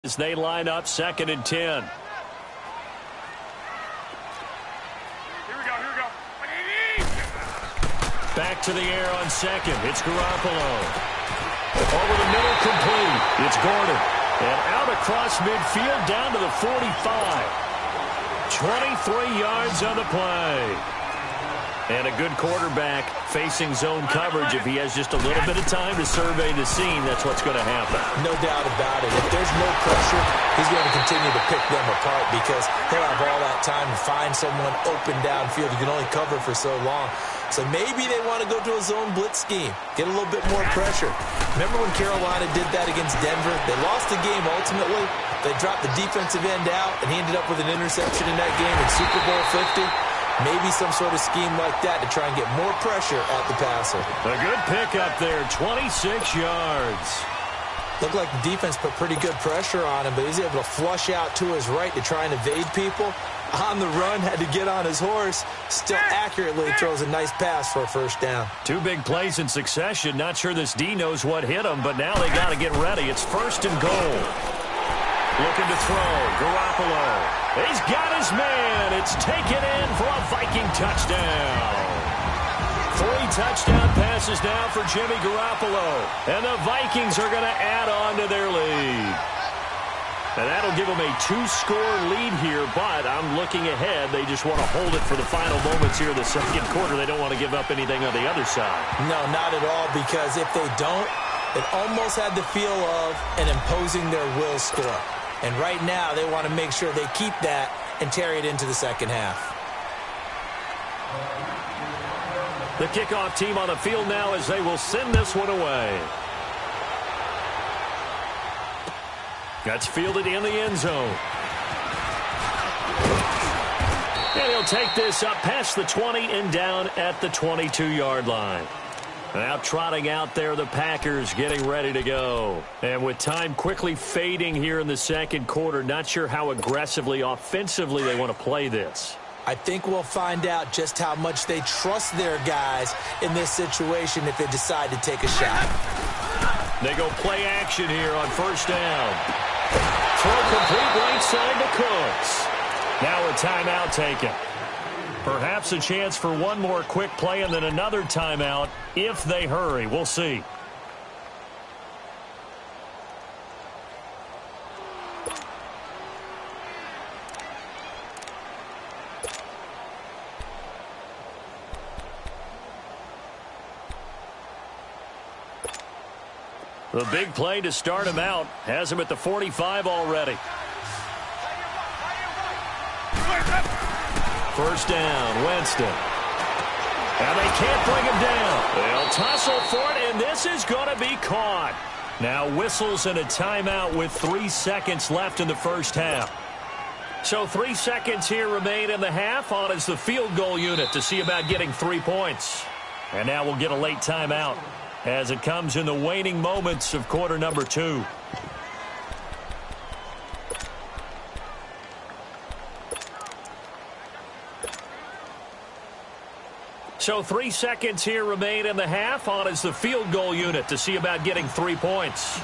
As they line up 2nd and 10. Here we go. Back to the air on 2nd. It's Garoppolo. Over the middle, complete. It's Gordon. And out across midfield down to the 45. 23 yards on the play. And a good quarterback facing zone coverage. If he has just a little bit of time to survey the scene, that's what's going to happen. No doubt about it. If there's no pressure, he's going to continue to pick them apart because he'll have all that time to find someone open downfield. You can only cover for so long. So maybe they want to go to a zone blitz scheme, get a little bit more pressure. Remember when Carolina did that against Denver? They lost the game ultimately. They dropped the defensive end out, and he ended up with an interception in that game in Super Bowl 50. Maybe some sort of scheme like that to try and get more pressure at the passer. A good pickup there, 26 yards. Looked like the defense put pretty good pressure on him, but he's able to flush out to his right to try and evade people. On the run, had to get on his horse. Still accurately throws a nice pass for a first down. 2 big plays in succession. Not sure this D knows what hit him, but now they got to get ready. It's 1st and goal. Looking to throw. Garoppolo. He's got his man. It's taken in for a Viking touchdown. 3 touchdown passes now for Jimmy Garoppolo. And the Vikings are going to add on to their lead. And that'll give them a 2-score lead here, but I'm looking ahead. They just want to hold it for the final moments here of the 2nd quarter. They don't want to give up anything on the other side. No, not at all, because if they don't, it almost had the feel of an imposing their will score. And right now, they want to make sure they keep that and carry it into the second half. The kickoff team on the field now as they will send this one away. That's fielded in the end zone. And he'll take this up past the 20 and down at the 22-yard line. Now trotting out there, the Packers getting ready to go. And with time quickly fading here in the 2nd quarter, not sure how aggressively, offensively they want to play this. I think we'll find out just how much they trust their guys in this situation if they decide to take a shot. They go play action here on 1st down. Throw complete right side to Cooks. Now a timeout taken. Perhaps a chance for one more quick play and then another timeout if they hurry. We'll see. The big play to start him out has him at the 45 already. 1st down, Winston. And they can't bring him down. They'll tussle for it, and this is going to be caught. Now whistles and a timeout with 3 seconds left in the 1st half. So 3 seconds here remain in the half. On is the field goal unit to see about getting 3 points. And now we'll get a late timeout as it comes in the waning moments of quarter number 2. So 3 seconds here remain in the half. On is the field goal unit to see about getting 3 points.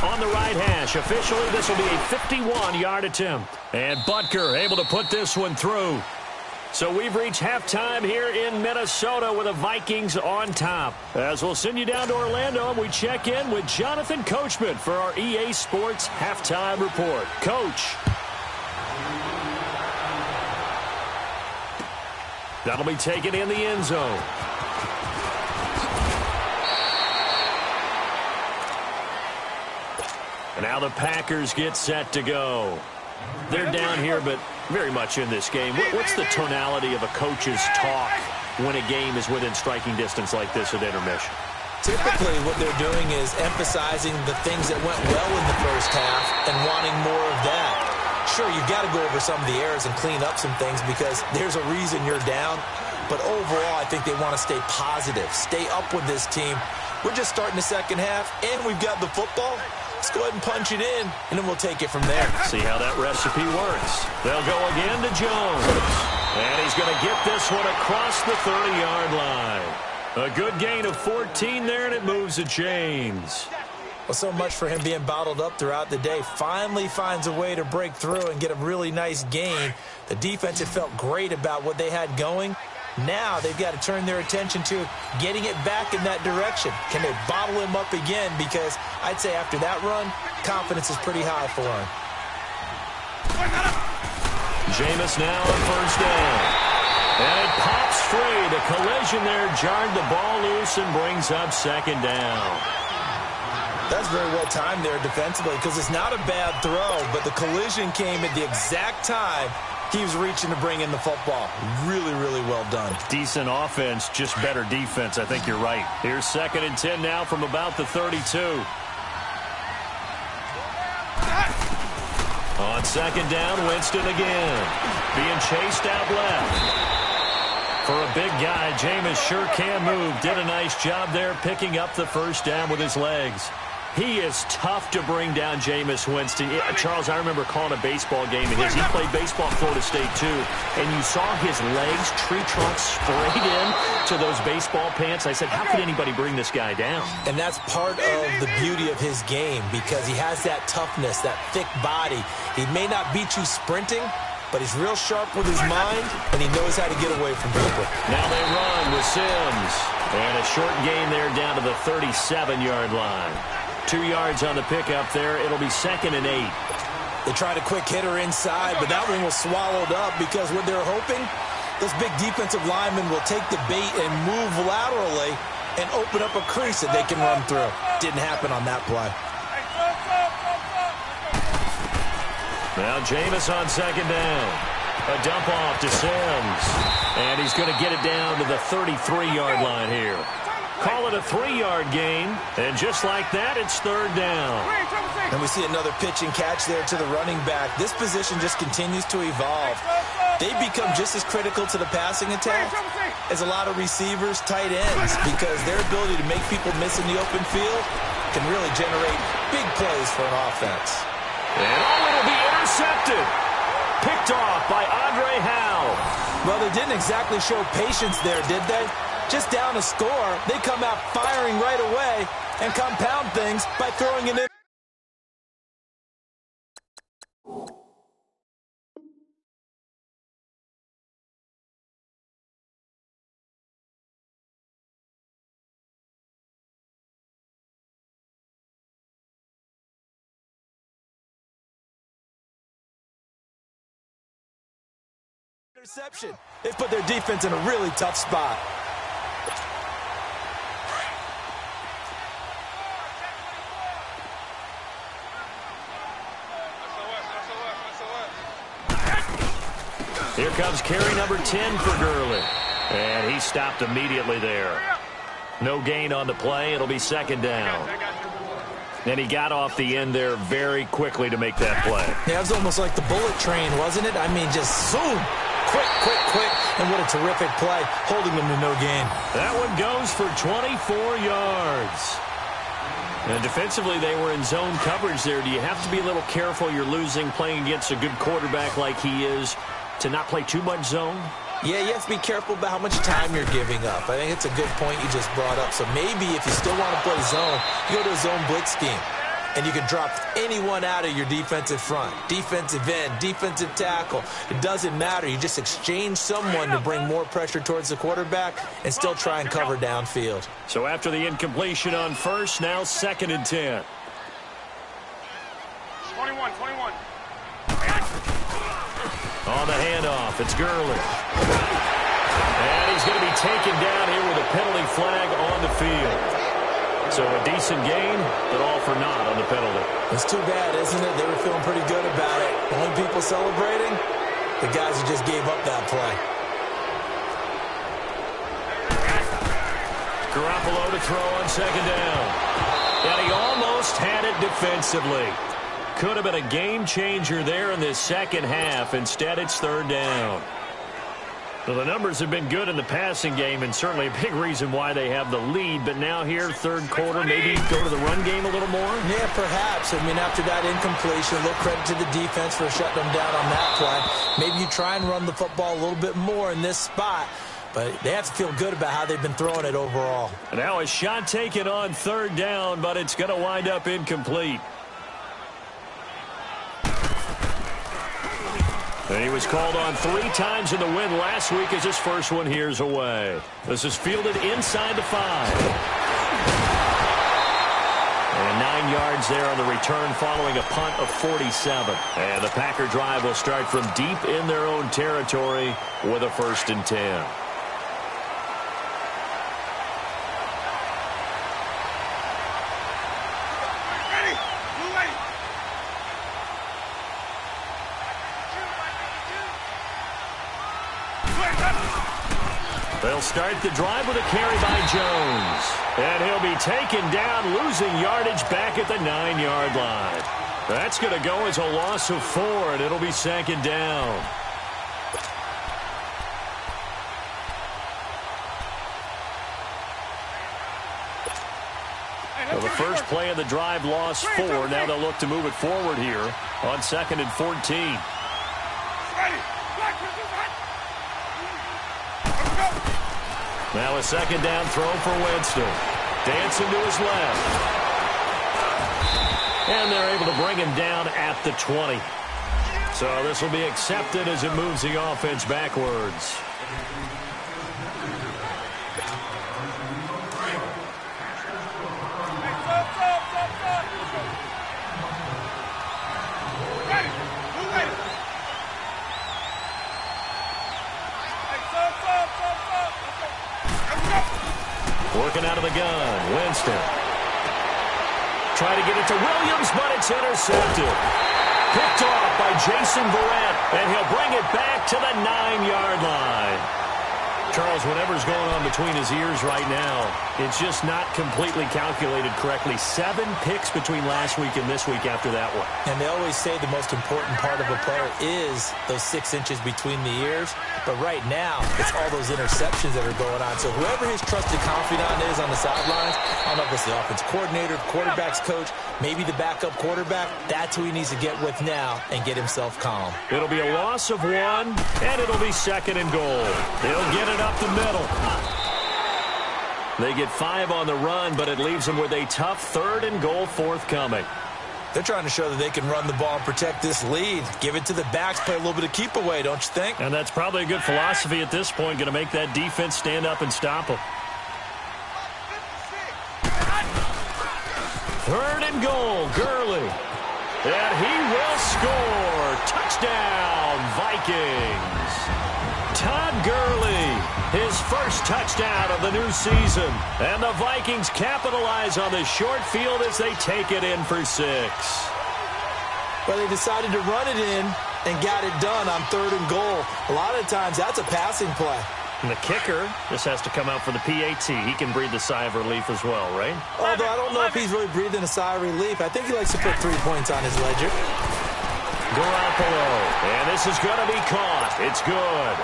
On the right hash, officially this will be a 51-yard attempt. And Butker able to put this one through. So we've reached halftime here in Minnesota with the Vikings on top. As we'll send you down to Orlando, and we check in with Jonathan Coachman for our EA Sports Halftime Report. Coach. That'll be taken in the end zone. And now the Packers get set to go. They're down here, but very much in this game. What's the tonality of a coach's talk when a game is within striking distance like this at intermission? Typically, what they're doing is emphasizing the things that went well in the 1st half and wanting more of that. Sure, you've got to go over some of the errors and clean up some things because there's a reason you're down. But overall, I think they want to stay positive, stay up with this team. We're just starting the 2nd half, and we've got the football. Let's go ahead and punch it in, and then we'll take it from there. See how that recipe works. They'll go again to Jones. And he's going to get this one across the 30-yard line. A good gain of 14 there, and it moves the chains. Well, so much for him being bottled up throughout the day. Finally finds a way to break through and get a really nice gain. The defense had felt great about what they had going. Now they've got to turn their attention to getting it back in that direction. Can they bottle him up again? Because I'd say after that run, confidence is pretty high for him. Jameis now on first down. And it pops free. The collision there jarred the ball loose and brings up second down. That's very well timed there defensively because it's not a bad throw, but the collision came at the exact time he was reaching to bring in the football. Really, really well done. Decent offense, just better defense. I think you're right. Here's 2nd and 10 now from about the 32. On 2nd down, Winston again. Being chased out left. For a big guy, Jameis sure can move. Did a nice job there picking up the first down with his legs. He is tough to bring down, Jameis Winston. Charles, I remember calling a baseball game of his. He played baseball at Florida State, too. And you saw his legs, tree trunks sprayed in to those baseball pants. I said, how could anybody bring this guy down? And that's part of the beauty of his game because he has that toughness, that thick body. He may not beat you sprinting, but he's real sharp with his mind, and he knows how to get away from people. Now they run with Sims. And a short gain there down to the 37-yard line. 2 yards on the pickup there. It'll be 2nd and 8. They tried a quick hitter inside, but that one was swallowed up because what they're hoping, those big defensive linemen will take the bait and move laterally and open up a crease that they can run through. Didn't happen on that play. Now Jameis on 2nd down. A dump off to Sims. And he's going to get it down to the 33-yard line here. Call it a 3-yard gain. And just like that, it's 3rd down. And we see another pitch and catch there to the running back. This position just continues to evolve. They become just as critical to the passing attack as a lot of receivers, tight ends, because their ability to make people miss in the open field can really generate big plays for an offense. And it'll be intercepted. Picked off by Andre Howe. Well, they didn't exactly show patience there, did they? Just down a score, they come out firing right away and compound things by throwing it in. Interception. They've put their defense in a really tough spot. Here comes carry number 10 for Gurley. And he stopped immediately there. No gain on the play. It'll be 2nd down. And he got off the end there very quickly to make that play. Yeah, it was almost like the bullet train, wasn't it? I mean, just zoom. Quick, quick, quick. And what a terrific play, holding him to no gain. That one goes for 24 yards. And defensively, they were in zone coverage there. Do you have to be a little careful? You're losing, playing against a good quarterback like he is, to not play too much zone? Yeah, you have to be careful about how much time you're giving up. I think it's a good point you just brought up. So maybe if you still want to play zone, you go to a zone blitz scheme. And you can drop anyone out of your defensive front. Defensive end, defensive tackle. It doesn't matter. You just exchange someone to bring more pressure towards the quarterback and still try and cover downfield. So after the incompletion on first, now 2nd and 10. 21. On the handoff, it's Gurley. And he's going to be taken down here with a penalty flag on the field. So a decent gain, but all for naught on the penalty. It's too bad, isn't it? They were feeling pretty good about it. The only people celebrating, the guys who just gave up that play. Garoppolo to throw on 2nd down. And he almost had it defensively. Could have been a game changer there in this second half. Instead, it's 3rd down. Well, the numbers have been good in the passing game, and certainly a big reason why they have the lead. But now here, 3rd quarter, maybe go to the run game a little more? Yeah, perhaps. I mean, after that incompletion, a little credit to the defense for shutting them down on that play. Maybe you try and run the football a little bit more in this spot. but they have to feel good about how they've been throwing it overall. And now a shot taken on third down, but it's going to wind up incomplete. And he was called on 3 times in the win last week as his first one here's away. This is fielded inside the 5. And 9 yards there on the return following a punt of 47. And the Packer drive will start from deep in their own territory with a 1st and 10. They'll start the drive with a carry by Jones. And he'll be taken down, losing yardage back at the 9-yard line. That's going to go as a loss of 4, and it'll be 2nd down. Well, the first play of the drive lost 4. Now they'll look to move it forward here on 2nd and 14. Now a 2nd down throw for Winston. Dancing to his left. And they're able to bring him down at the 20. So this will be accepted as it moves the offense backwards. Working out of the gun, Winston. Trying to get it to Williams, but it's intercepted. Picked off by Jason Verrett, and he'll bring it back to the 9-yard line. Charles, whatever's going on between his ears right now, it's just not completely calculated correctly. 7 picks between last week and this week after that one. And they always say the most important part of a player is those 6 inches between the ears. But right now, it's all those interceptions that are going on. So whoever his trusted confidant is on the sidelines, I don't know if it's the offense coordinator, the quarterback's coach, maybe the backup quarterback, that's who he needs to get with now and get himself calm. It'll be a loss of 1, and it'll be 2nd and goal. He'll get it up the middle. They get 5 on the run, but it leaves them with a tough 3rd and goal forthcoming. They're trying to show that they can run the ball and protect this lead. Give it to the backs, play a little bit of keep away, don't you think? And that's probably a good philosophy at this point, going to make that defense stand up and stop them. 3rd and goal, Gurley. And he will score. Touchdown, Vikings. Todd Gurley, his first touchdown of the new season. And the Vikings capitalize on the short field as they take it in for 6. Well, they decided to run it in and got it done on 3rd and goal. A lot of times, that's a passing play. And the kicker just has to come out for the PAT. He can breathe a sigh of relief as well, right? Although I don't know if he's really breathing a sigh of relief. I think he likes to put 3 points on his ledger. Garoppolo. And this is going to be caught. It's good.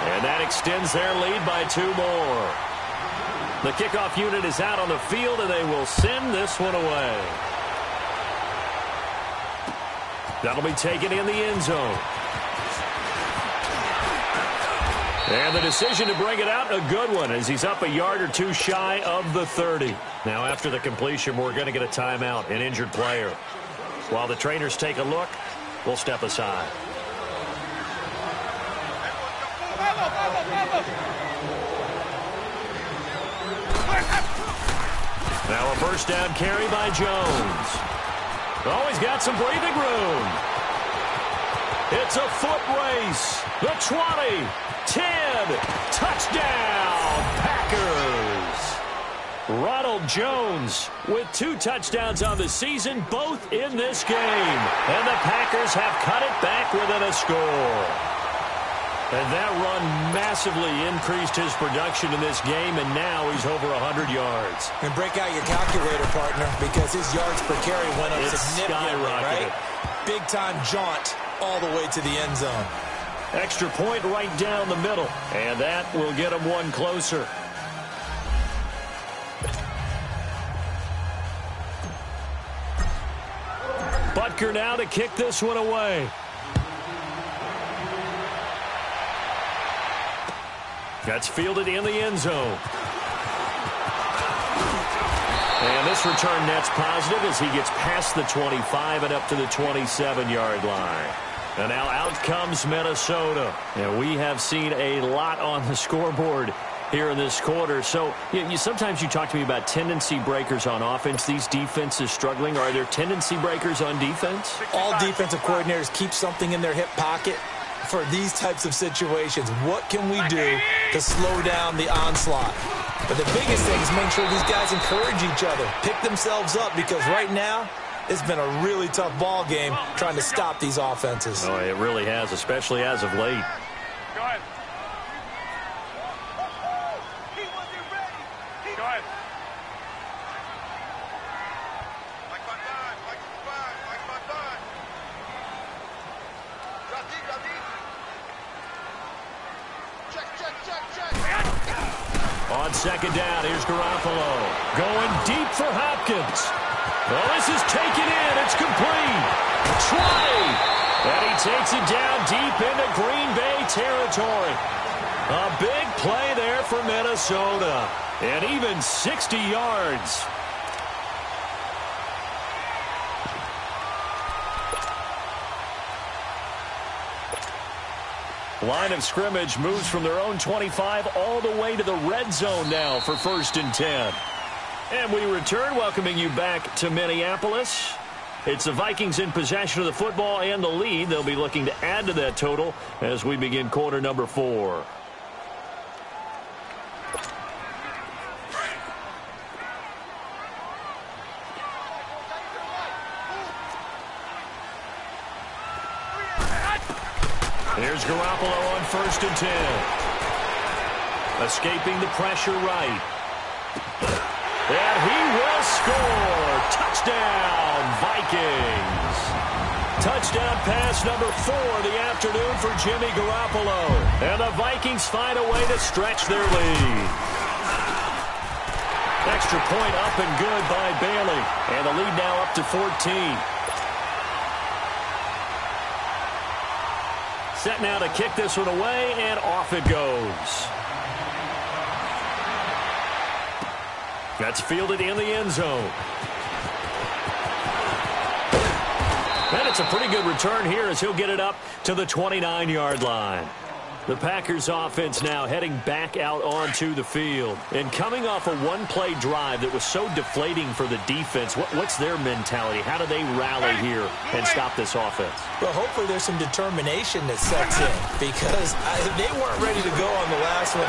And that extends their lead by 2 more. The kickoff unit is out on the field, and they will send this one away. That'll be taken in the end zone. And the decision to bring it out, a good one, as he's up a yard or 2 shy of the 30. Now, after the completion, we're going to get a timeout, an injured player. While the trainers take a look, we'll step aside. Now a first down carry by Jones. Oh, he's got some breathing room. It's a foot race. The 20, 10, touchdown, Packers. Ronald Jones with 2 touchdowns on the season, both in this game. And the Packers have cut it back within a score. And that run massively increased his production in this game, and now he's over 100 yards. And break out your calculator, partner, because his yards per carry went up significantly, right? Big-time jaunt all the way to the end zone. Extra point right down the middle, and that will get him 1 closer. Butker now to kick this one away. That's fielded in the end zone. And this return net's positive as he gets past the 25 and up to the 27-yard line. And now out comes Minnesota. And we have seen a lot on the scoreboard here in this quarter. So sometimes you talk to me about tendency breakers on offense. These defenses struggling. Are there tendency breakers on defense? All defensive coordinators keep something in their hip pocket for these types of situations. What can we do to slow down the onslaught? But the biggest thing is make sure these guys encourage each other, pick themselves up, because right now it's been a really tough ball game trying to stop these offenses. Oh, it really has, especially as of late. Go ahead. Go ahead. On second down, here's Garoppolo. Going deep for Hopkins. Well, this is taken in. It's complete. 20. And he takes it down deep into Green Bay territory. A big play there for Minnesota. And even 60 yards. Line of scrimmage moves from their own 25 all the way to the red zone now for 1st and 10. And we return, welcoming you back to Minneapolis. It's the Vikings in possession of the football and the lead. They'll be looking to add to that total as we begin quarter number 4. Here's Garoppolo on 1st and 10. Escaping the pressure right. And he will score. Touchdown, Vikings. Touchdown pass number 4 of the afternoon for Jimmy Garoppolo. And the Vikings find a way to stretch their lead. Extra point up and good by Bailey. And the lead now up to 14. Set now to kick this one away, and off it goes. That's fielded in the end zone. And it's a pretty good return here as he'll get it up to the 29-yard line. The Packers offense now heading back out onto the field. And coming off a one-play drive that was so deflating for the defense, what's their mentality? How do they rally here and stop this offense? Well, hopefully there's some determination that sets in, because they weren't ready to go on the last one.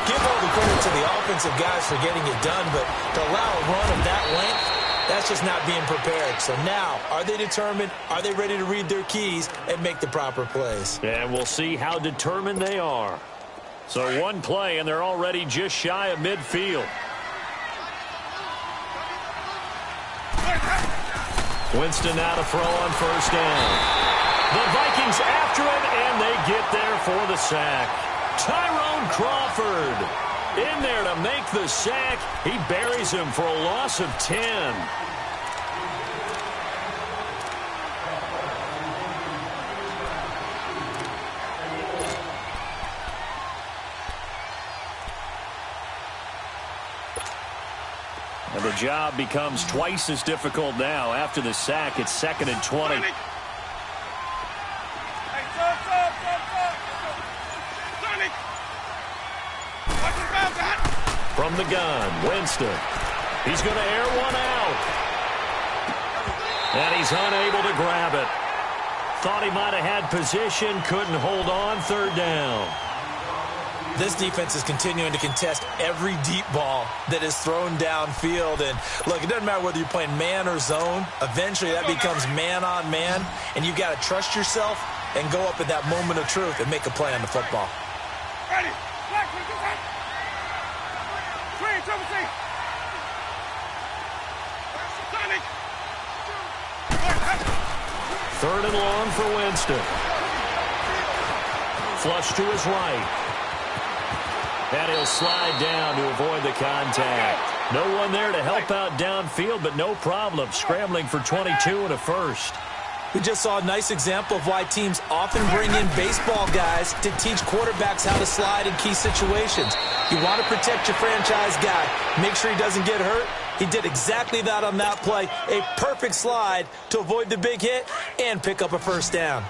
Give all the credit to the offensive guys for getting it done, but to allow a run of that length, that's just not being prepared. So now, are they determined? Are they ready to read their keys and make the proper plays? And we'll see how determined they are. So one play, and they're already just shy of midfield. Winston now to throw on 1st down. The Vikings after him, and they get there for the sack. Tyrone Crawford in there to make the sack. He buries him for a loss of 10. And the job becomes twice as difficult now. After the sack, it's 2nd and 20. From the gun, Winston. He's going to air one out. And he's unable to grab it. Thought he might have had position, couldn't hold on. 3rd down. This defense is continuing to contest every deep ball that is thrown downfield. And look, it doesn't matter whether you're playing man or zone. Eventually that becomes man on man. And you've got to trust yourself and go up at that moment of truth and make a play on the football. Ready. 3rd and long for Winston. Flush to his right. And he'll slide down to avoid the contact. No one there to help out downfield, but no problem. Scrambling for 22 and a first. We just saw a nice example of why teams often bring in baseball guys to teach quarterbacks how to slide in key situations. You want to protect your franchise guy. Make sure he doesn't get hurt. He did exactly that on that play. A perfect slide to avoid the big hit and pick up a first down.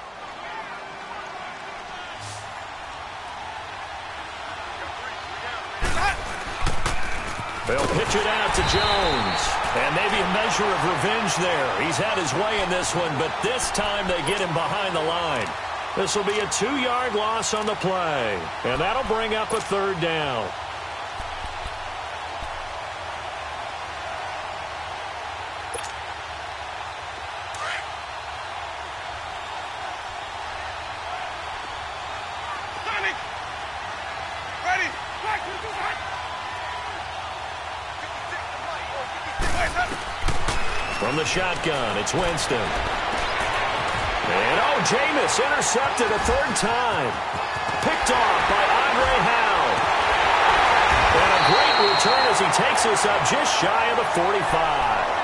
They'll pitch it out to Jones. And maybe a measure of revenge there. He's had his way in this one, but this time they get him behind the line. This will be a 2-yard loss on the play. And that'll bring up a third down. From the shotgun, it's Winston. And, Jameis intercepted a third time. Picked off by Andre Howe. And a great return as he takes us up just shy of the 45.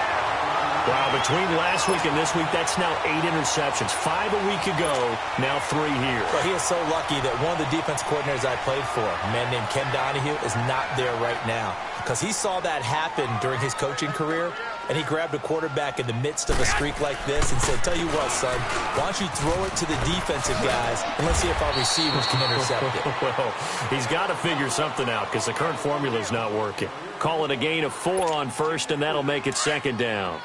Wow, between last week and this week, that's now 8 interceptions. 5 a week ago, now 3 here. Well, he is so lucky that one of the defense coordinators I played for, a man named Ken Donahue, is not there right now. Because he saw that happen during his coaching career, and he grabbed a quarterback in the midst of a streak like this and said, tell you what, son, why don't you throw it to the defensive guys, and let's see if our receivers can intercept it. Well, he's got to figure something out because the current formula is not working. Call it a gain of 4 on first, and that'll make it second down.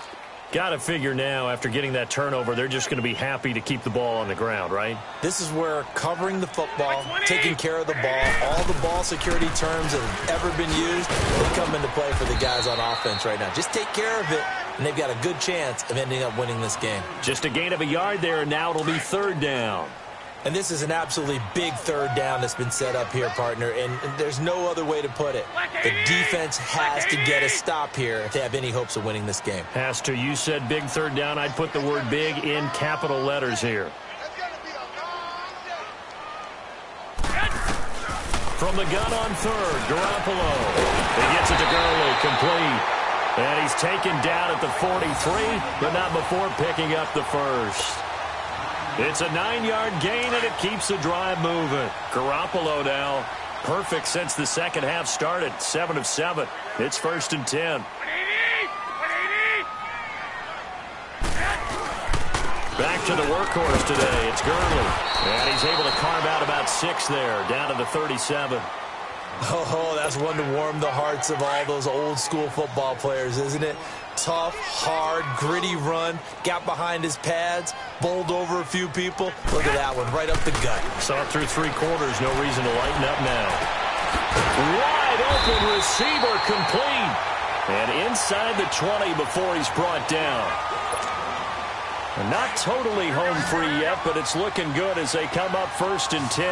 Got to figure now, after getting that turnover, they're just going to be happy to keep the ball on the ground, right? This is where covering the football, taking care of the ball, all the ball security terms that have ever been used, they come into play for the guys on offense right now. Just take care of it, and they've got a good chance of ending up winning this game. Just a gain of a yard there, and now it'll be third down. And this is an absolutely big third down that's been set up here, partner, and there's no other way to put it. The defense has to get a stop here if they have any hopes of winning this game. Has to. You said big third down. I'd put the word big in capital letters here. From the gun on third, Garoppolo. He gets it to Gurley, complete. And he's taken down at the 43, but not before picking up the first. It's a 9-yard gain, and it keeps the drive moving. Garoppolo now, perfect since the second half started. 7 of 7. It's 1st and 10. Back to the workhorse today. It's Gurley. And he's able to carve out about 6 there, down to the 37. Oh, that's one to warm the hearts of all those old-school football players, isn't it? Tough, hard, gritty run, got behind his pads, bowled over a few people. Look at that one, right up the gut. Saw it through 3 quarters, no reason to lighten up now. Wide open receiver, complete. And inside the 20 before he's brought down. And not totally home free yet, but it's looking good as they come up 1st and 10.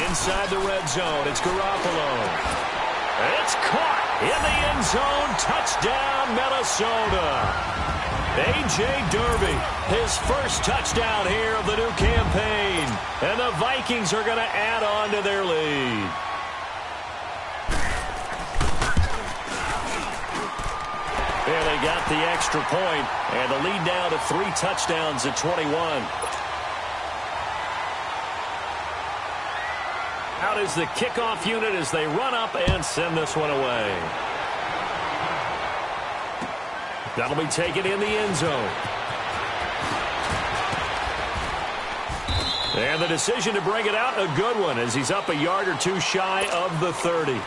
Inside the red zone, it's Garoppolo. It's caught in the end zone. Touchdown, Minnesota. A.J. Derby, his first touchdown here of the new campaign. And the Vikings are going to add on to their lead. And they got the extra point, and the lead now to 3 touchdowns at 21. Out is the kickoff unit as they run up and send this one away. That'll be taken in the end zone. And the decision to bring it out, a good one, as he's up a yard or 2 shy of the 30.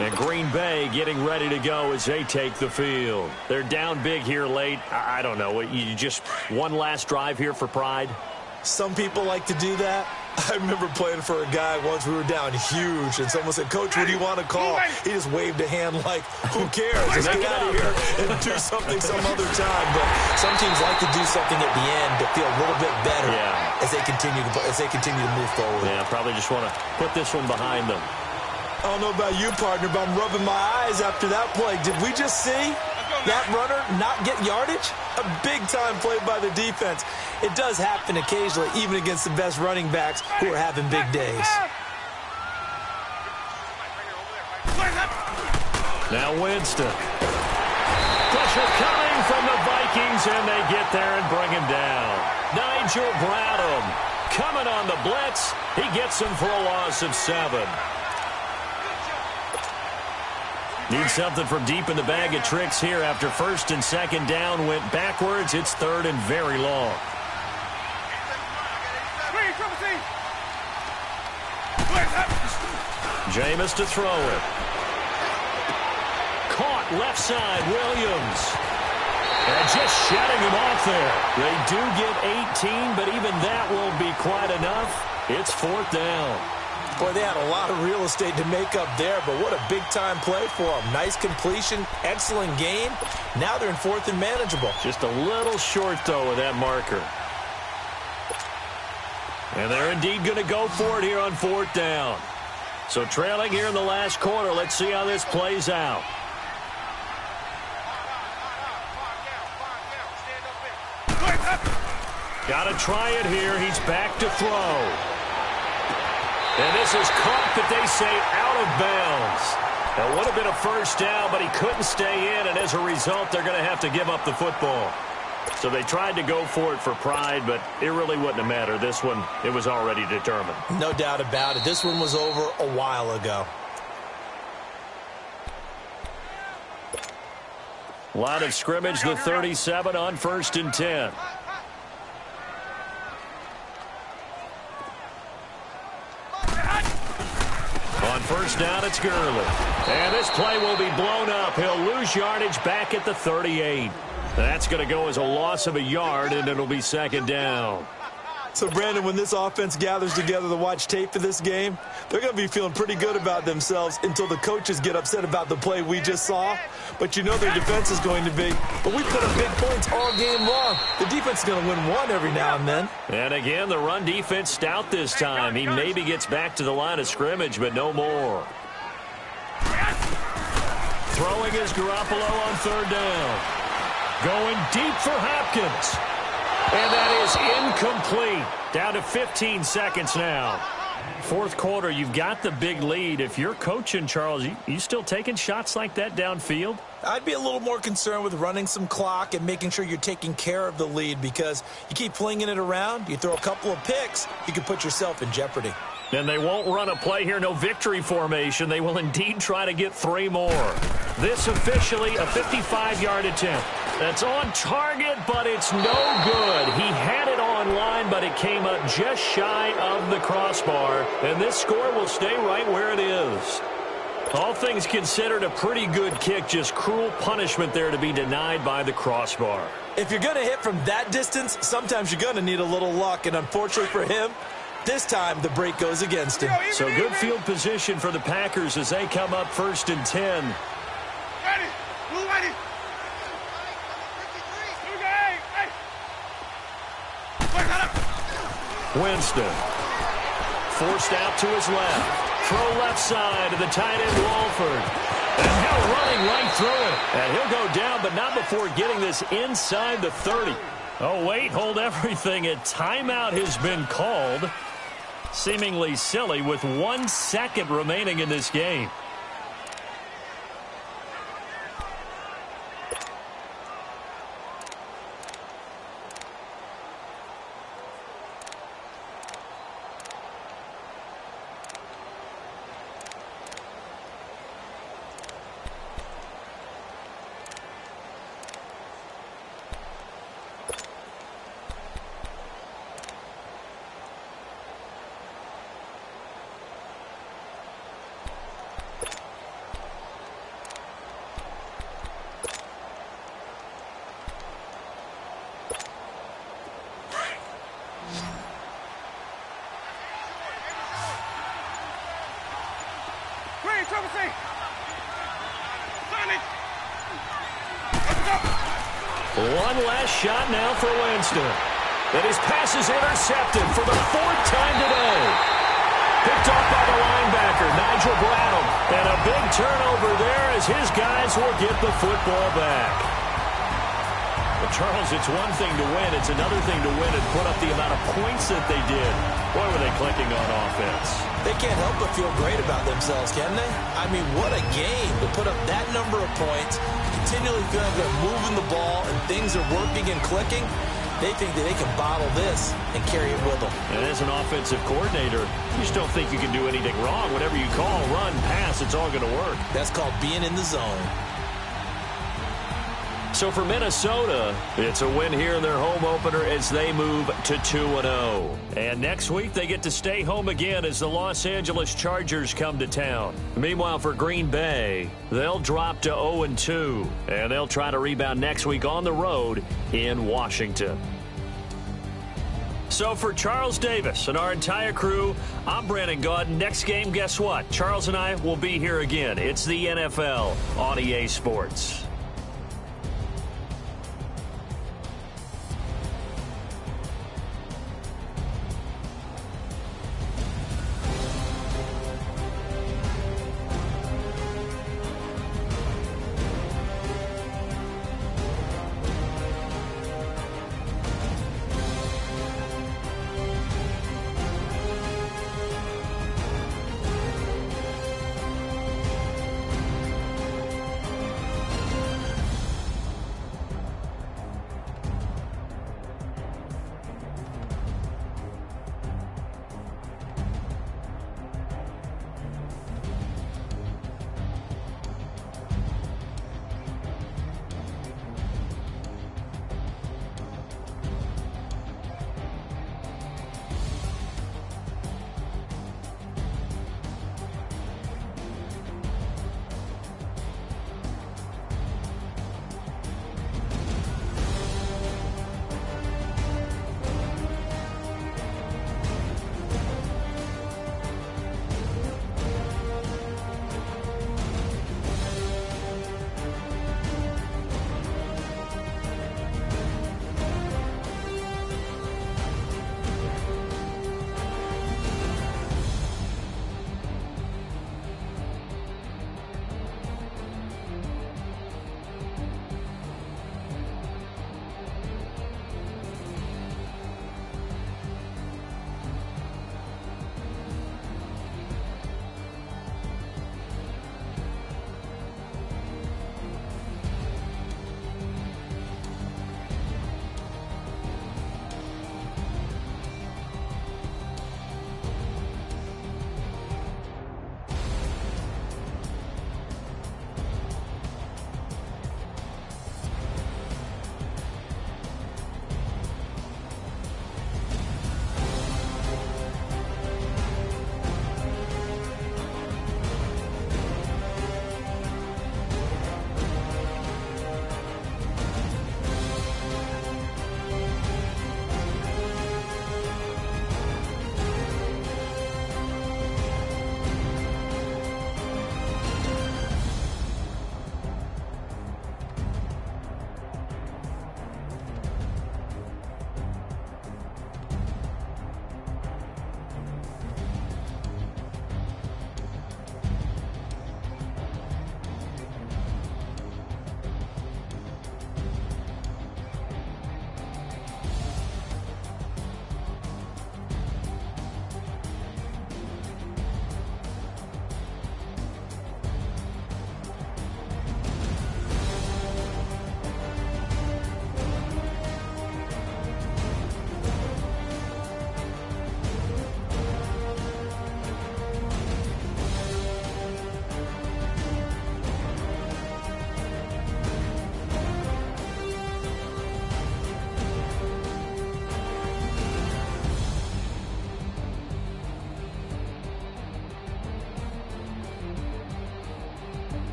And Green Bay getting ready to go as they take the field. They're down big here late. I don't know. You just one last drive here for pride? Some people like to do that. I remember playing for a guy once. We were down huge, and someone said, Coach, what do you want to call? He just waved a hand like, who cares? Just get out of here and do something some other time. But some teams like to do something at the end to feel a little bit better as they continue to move forward. Yeah, probably just want to put this one behind them. I don't know about you, partner, but I'm rubbing my eyes after that play. Did we just see that runner not get yardage? A big-time play by the defense. It does happen occasionally, even against the best running backs who are having big days. Now Winston. The pressure coming from the Vikings, and they get there and bring him down. Nigel Bradham coming on the blitz. He gets him for a loss of 7. Need something from deep in the bag of tricks here after first and second down went backwards. It's third and very long. Jameis to throw it. Caught left side, Williams. And just shutting him off there. They do get 18, but even that won't be quite enough. It's fourth down. Boy, they had a lot of real estate to make up there, but what a big-time play for them. Nice completion, excellent game. Now they're in fourth and manageable. Just a little short, though, with that marker. And they're indeed going to go for it here on fourth down. So trailing here in the last quarter. Let's see how this plays out. Got to try it here. He's back to throw. And this is caught, but they say out of bounds. That would have been a first down, but he couldn't stay in, and as a result, they're going to have to give up the football. So they tried to go for it for pride, but it really wouldn't have mattered. This one, it was already determined. No doubt about it. This one was over a while ago. Line of scrimmage, the 37 on first and 10. On first down, it's Gurley. And this play will be blown up. He'll lose yardage back at the 38. That's going to go as a loss of a yard, and it'll be second down. So, Brandon, when this offense gathers together to watch tape for this game, they're going to be feeling pretty good about themselves until the coaches get upset about the play we just saw. But you know their defense is going to be, but we put up big points all game long. The defense is going to win one every now and then. And again, the run defense stout this time. He maybe gets back to the line of scrimmage, but no more. Throwing is Garoppolo on third down. Going deep for Hopkins. And that is incomplete. Down to 15 seconds now. Fourth quarter, you've got the big lead. If you're coaching, Charles, you still taking shots like that downfield? I'd be a little more concerned with running some clock and making sure you're taking care of the lead, because you keep flinging it around, you throw a couple of picks, you can put yourself in jeopardy. And they won't run a play here, no victory formation. They will indeed try to get 3 more. This officially a 55-yard attempt. That's on target, but it's no good. He had it on line, but it came up just shy of the crossbar. And this score will stay right where it is. All things considered, a pretty good kick. Just cruel punishment there to be denied by the crossbar. If you're going to hit from that distance, sometimes you're going to need a little luck. And unfortunately for him, this time the break goes against him. So good field position for the Packers as they come up first and 10. Winston forced out to his left. Throw left side to the tight end Walford. And now running right through it. And he'll go down, but not before getting this inside the 30. Oh, wait, hold everything. A timeout has been called. Seemingly silly with 1 second remaining in this game. One last shot now for Winston. And his pass is intercepted for the 4th time today. Picked off by the linebacker, Nigel Bradham. And a big turnover there as his guys will get the football back. Well, Charles, it's one thing to win. It's another thing to win and put up the amount of points that they did. Boy, were they clicking on offense. They can't help but feel great about themselves, can they? I mean, what a game to put up that number of points, continually feeling like they're moving the ball and things are working and clicking. They think that they can bottle this and carry it with them. And as an offensive coordinator, you just don't think you can do anything wrong. Whatever you call, run, pass, it's all going to work. That's called being in the zone. So for Minnesota, it's a win here in their home opener as they move to 2-0. And next week, they get to stay home again as the Los Angeles Chargers come to town. Meanwhile, for Green Bay, they'll drop to 0-2, and they'll try to rebound next week on the road in Washington. So for Charles Davis and our entire crew, I'm Brandon Gaudin. Next game, guess what? Charles and I will be here again. It's the NFL on EA Sports.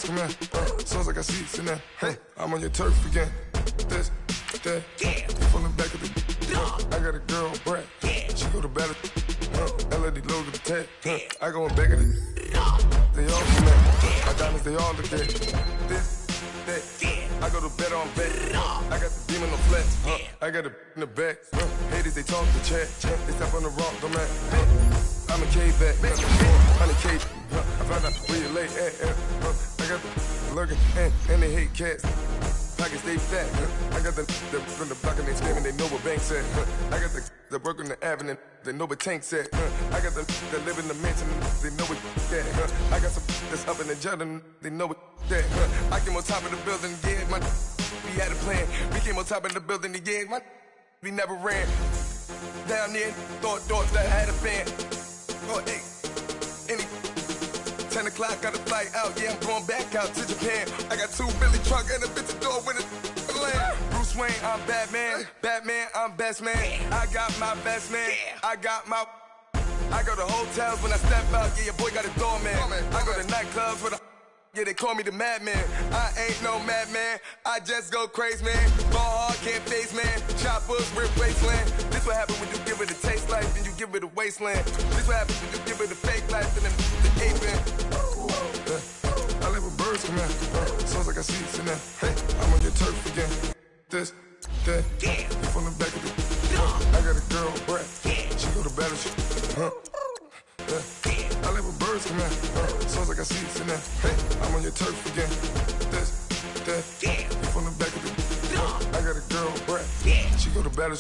come in. Sounds like I see seats in there. I'm on your turf again. This, that, you from the back of the. I got a girl, Brad. She go to battle. LED logo the tag. I go in back of the. They all come in. My diamonds, they all look at. This, that. I go to bed on bed. I got the demon on flex. I got it in the back. Haters, they talk the chat. They step on the rock, don't man. I'm a K-back. 100K. I found out where you lay at. I got the lurking and they hate cats. Pockets stay fat. I got the from the block and they screaming, they know what banks at. I got the work on the avenue, they know what tanks at. I got the live in the mansion, they know what that. I got some that's up in the jungle, they know what that. I came on top of the building, yeah, my we had a plan. We came on top of the building, yeah, my we never ran. Down there, thought that I had a fan. Oh, hey, any 10 o'clock, got a flight out, yeah, I'm going back out to Japan. I got 2 Billy truck and a bitch door with a land. Bruce Wayne, I'm Batman. Batman, I'm best man. I got my best man. I go to hotels when I step out, yeah, your boy got a doorman. I go to nightclubs with a yeah, they call me the madman. I ain't no madman. I just go crazy, man. Ball hard, can't face, man. Choppers, rip wasteland. This what happens when you give it a taste life and you give it a wasteland. This what happens when you give it a fake life and then the ape in. I live with birds come in. Sounds like I see seats in there. I'm on your turf again. This, that. You from the back of the. I got a girl, Brad. She go to battle. I live with birds come in. Sounds like I see seats in there. I'm on your turf again. This, that. You from the back of the. I got a girl, Brad. She go to battle.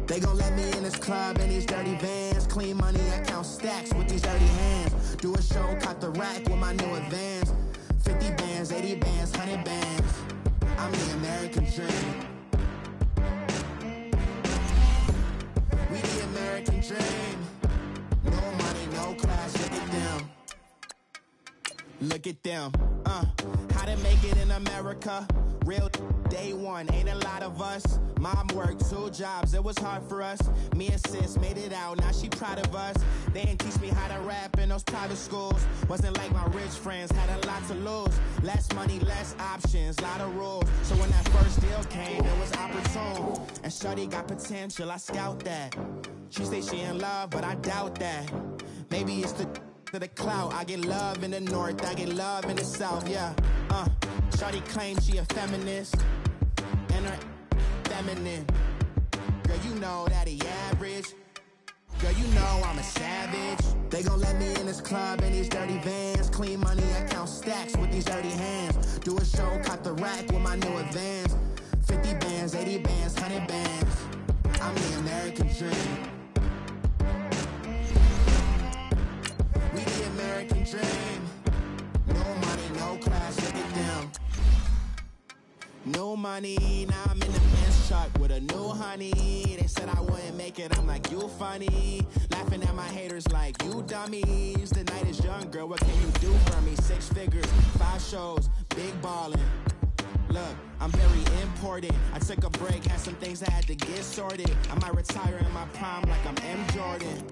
They gon' let me in this club in these dirty vans. Clean money, I count stacks with these dirty hands. Do a show, caught the rack with my new advance. 50 bands, 80 bands, 100 bands. I'm the American dream. We the American dream. No money, no class, look at them. Look at them, how to make it in America. Real day one, ain't a lot of us. Mom worked 2 jobs, it was hard for us. Me and sis made it out, now she proud of us. They didn't teach me how to rap in those private schools. Wasn't like my rich friends, had a lot to lose. Less money, less options, lot of rules. So when that first deal came, it was opportune. And shorty got potential, I scout that. She say she in love, but I doubt that. Maybe it's to the clout. I get love in the north, I get love in the south, yeah. Shorty claims she a feminist, and her feminine. Girl, you know that he average. Girl, you know I'm a savage. They gon' let me in this club in these dirty vans. Clean money, I count stacks with these dirty hands. Do a show, caught the rack with my new advance. 50 bands, 80 bands, 100 bands. I'm the American dream. We the American dream. No money, no class, look at them. No money, now I'm in the Benz truck with a new honey. They said I wouldn't make it, I'm like, you funny. Laughing at my haters like, you dummies. The night is young, girl, what can you do for me? 6 figures, 5 shows, big ballin'. Look, I'm very important. I took a break, had some things I had to get sorted. I might retire in my prime like I'm M. Jordan.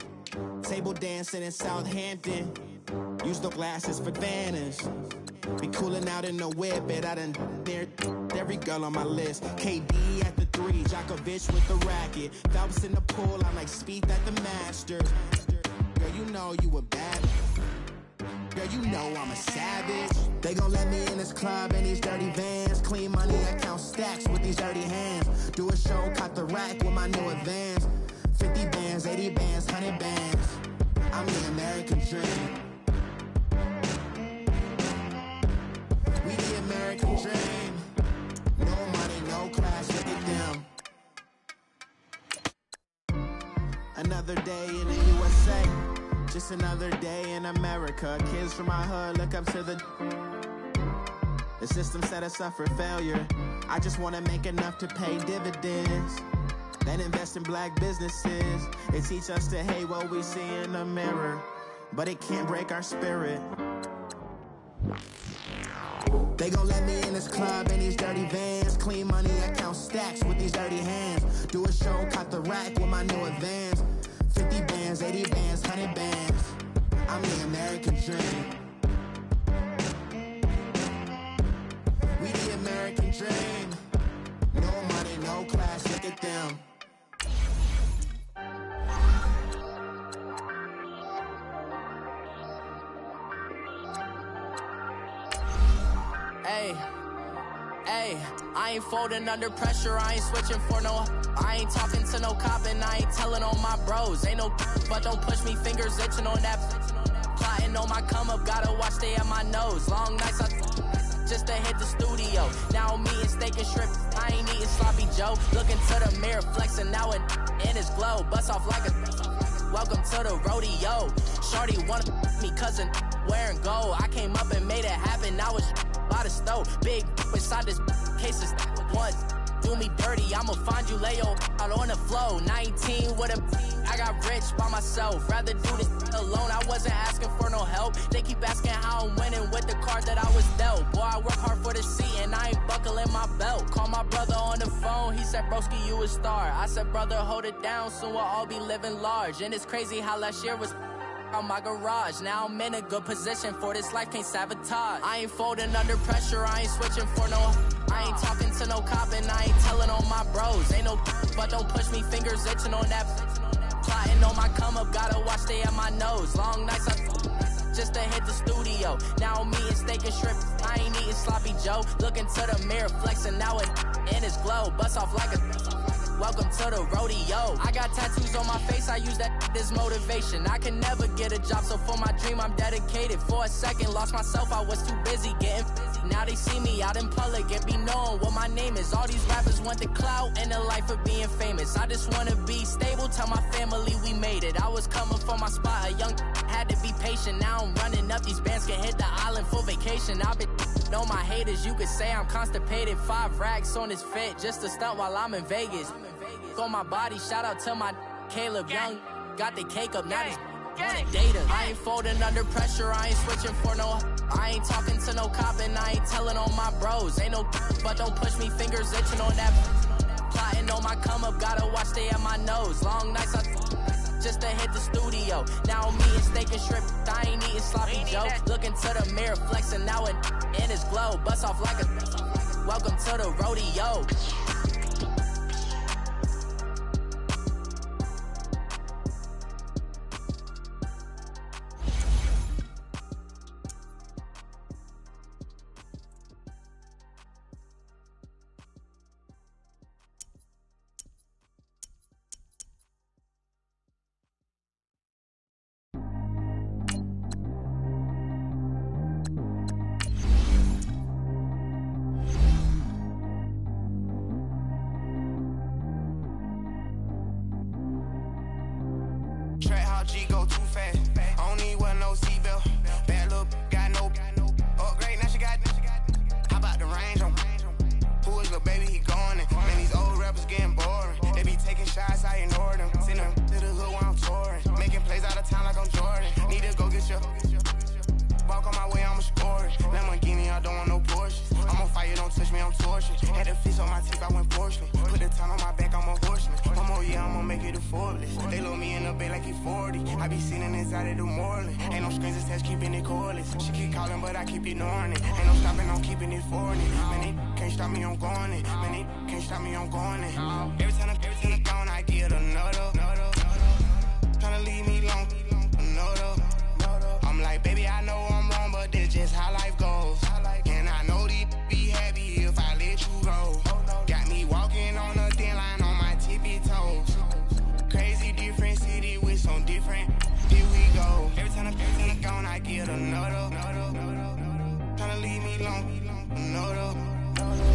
Table dancing in Southampton. Use the glasses for Vannas. Be cooling out in the whip, and I done near every girl on my list. KD at the 3, Djokovic with the racket. Phelps in the pool, I'm like Speed at the Masters. Girl, you know you a bad. Girl, you know I'm a savage. They gon' let me in this club in these dirty vans. Clean money, I count stacks with these dirty hands. Do a show, caught the rack with my new advance. 50 bands, 80 bands, 100 bands. I'm the American dream. We the American dream. No money, no class, look at them. Another day in the USA. Just another day in America. Kids from my hood look up to the system set us up for failure. I just wanna make enough to pay dividends. then invest in black businesses. It teach us to hate what we see in the mirror, but it can't break our spirit. They gon' let me in this club in these dirty vans. Clean money, I count stacks with these dirty hands. Do a show, caught the rack with my new advance. 50 bands, 80 bands, 100 bands. I'm the American dream. We the American dream. No money, no class, look at them. Hey, I ain't folding under pressure, I ain't switching for no. I ain't talking to no cop and I ain't telling on my bros. Ain't no but don't push me, fingers itching on that. Plotting on my come up, gotta watch stay at my nose. Long nights just to hit the studio. Now I'm eating steak and shrimp, I ain't eating sloppy Joe. Looking to the mirror, flexing now and in his glow. Bust off like a welcome to the rodeo. Shorty wanna me cousin wearing gold. I came up and made it happen, I was by the stove. Big inside this cases one. Do me dirty, I'ma find you lay out on the floor. 19 with a I got rich by myself. Rather do this alone, I wasn't asking for no help. They keep asking how I'm winning with the card that I was dealt. Boy, I work hard for the seat and I ain't buckling my belt. Call my brother on the phone, he said, broski, you a star. I said, brother, hold it down, soon we'll all be living large. And it's crazy how last year was on my garage. Now I'm in a good position for this life, can't sabotage. I ain't folding under pressure, I ain't switching for no. I ain't talking to no cop and I ain't telling on my bros. Ain't no but don't push me, fingers itching on that. Plotting on my come up, gotta watch stay at my nose. Long nights just to hit the studio. Now I'm eating steak and shrimp, I ain't eating sloppy Joe. Looking to the mirror, flexing now it in his glow. Bust off like a welcome to the rodeo. I got tattoos on my face, I use that as motivation. I can never get a job, so for my dream I'm dedicated. For a second, lost myself, I was too busy getting busy. Now they see me out in public and be knowing what my name is. All these rappers want the clout and the life of being famous. I just wanna be stable, tell my family we made it. I was coming for my spot, a young had to be patient. Now I'm running up, these bands can hit the island for vacation. I've been know my haters, you could say I'm constipated. 5 racks on his fit, just to stunt while I'm in Vegas. On my body, shout out to my Caleb Young. Got the cake up, now he's wanted data. I ain't folding under pressure, I ain't switching for no. I ain't talking to no cop and I ain't telling on my bros. Ain't no but don't push me, fingers itching on that. Plotting on my come up, gotta watch stay at my nose. Long nights just to hit the studio. Now I'm eating steak and shrimp, I ain't eating sloppy Joe. Looking to the mirror, flexing now and in his glow. Bust off like a welcome to the rodeo. G go too fast. I don't need one no seatbelt. Bad little got no upgrade. Now she got. How about the range on? Who is the baby? He going in. Man, these old rappers getting boring. They be taking shots, I ignore them. Send them to the hood while I'm touring. Making plays out of town like I'm Jordan. Need to go get your. Walk on my way, I'ma score it. Lamborghini, I don't want no Porsches. I'm on fire, don't touch me, I'm tortured. Had the fish on my teeth, I went porcelain. Put the time on my back, I'm a horseman. One more year, I'ma make it affordless. They load me in the bed like he 40. I be sitting inside of the Moreland. Ain't no strings attached, keeping it cordless. She keep calling, but I keep ignoring it. Ain't no stopping, I'm keeping it for it. Man, they can't stop me, I'm going it. Man, they can't stop me, I'm going it. Every time I'm gone, I get another. Tryna leave me long, another. I'm like, baby, I know I'm wrong, but this just how life goes. And I know these be happy if I let you go. Got me walking on a thin line on my tippy toes. Crazy different city with some different. Here we go. Every time I'm gone, I get another. Tryna leave me long, another.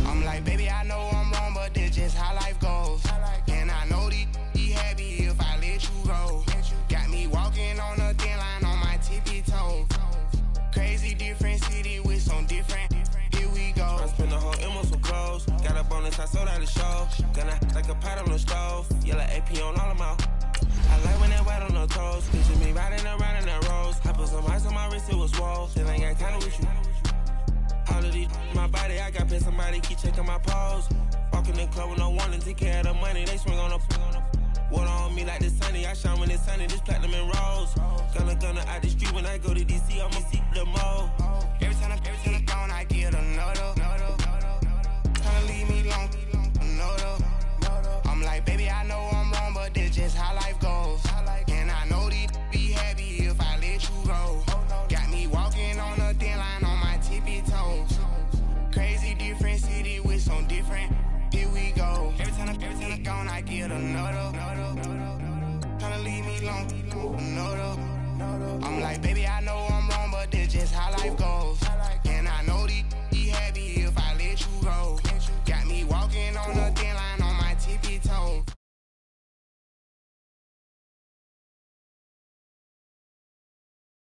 I'm like, baby, I know I'm wrong, but this just how life goes. And I know these be happy if I let you go. Got me walking on a thin line on my tippy toes. Crazy different city with some different. Here we go. I spend the whole M on some clothes. Got up on the since I sold out the show. Gonna like a pot on the stove. Yellow AP on all of my. I like when that white on the toes. Picture me riding around in that rose. I put some ice on my wrist, it was swole. Then I got kinda with you. All of these my body, I got paid somebody keep checking my pose. Walking in the club with no warning, take care of the money. They swing on the water on me like the sunny. I shine when it's sunny, this platinum and rose. Gonna out the street when I go to DC, I'ma see the mo.